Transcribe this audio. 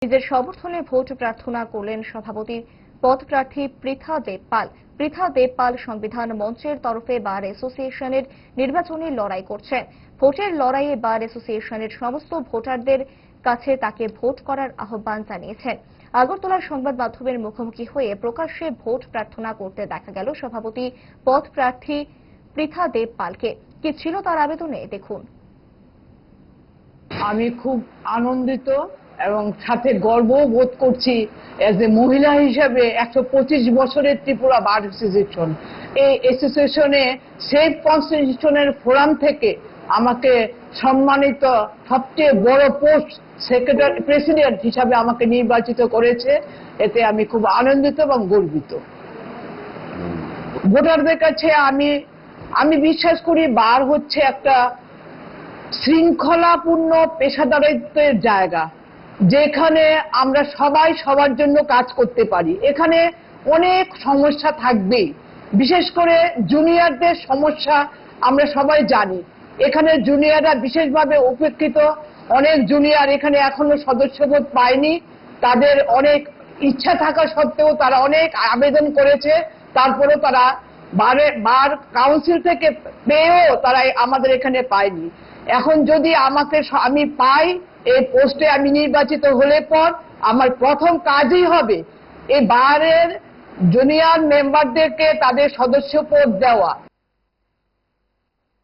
নিজের সমর্থনে ভোট প্রার্থনা করলেন সভাপতি পদপ্রার্থী পৃথা দেবপাল। পৃথা দেবপাল সংবিধান মঞ্চের তরফে বার অ্যাসোসিয়েশনের নির্বাচনী লড়াই করছেন। ভোটের লড়াইয়ে বার অ্যাসোসিয়েশনের সমস্ত ভোটারদের কাছে তাকে ভোট করার আহ্বান জানিয়েছেন। আগরতলার সংবাদ মাধ্যমের মুখোমুখি হয়ে প্রকাশ্যে ভোট প্রার্থনা করতে দেখা গেল সভাপতি পদপ্রার্থী পৃথা দেবপালকে। কি ছিল তার আবেদনে দেখুন। আমি খুব আনন্দিত এবং সাথে গর্বও বোধ করছি এজ এ মহিলা হিসেবে 125 বছরের ত্রিপুরা বার অ্যাসোসিয়েশন, এই অ্যাসোসিয়েশনে সেফ কনস্টিটিউশনের ফোরাম থেকে আমাকে সম্মানিত সবচেয়ে বড় পোস্ট সেক্রেটারি প্রেসিডেন্ট হিসাবে আমাকে নির্বাচিত করেছে। এতে আমি খুব আনন্দিত এবং গর্বিত। ভোটারদের কাছে আমি বিশ্বাস করি বার হচ্ছে একটা শৃঙ্খলাপূর্ণ পেশাদারিত্বের জায়গা, যেখানে আমরা সবাই সবার জন্য কাজ করতে পারি। এখানে অনেক সমস্যা থাকবেই, বিশেষ করে জুনিয়রদের সমস্যা আমরা সবাই জানি। এখানে জুনিয়ররা বিশেষভাবে উপেক্ষিত। অনেক জুনিয়র এখানে এখনো সদস্যপদ পায়নি। তাদের অনেক ইচ্ছা থাকা সত্ত্বেও তারা অনেক আবেদন করেছে, তারপরেও তারা বার কাউন্সিল থেকে পেয়েও তারা আমাদের এখানে পায়নি। এখন যদি আমি পাই, এই পোস্টে আমি নির্বাচিত হলে পর আমার প্রথম কাজই হবে এই বারের জুনিয়র মেম্বারদেরকে তাদের সদস্যপদ দেওয়া।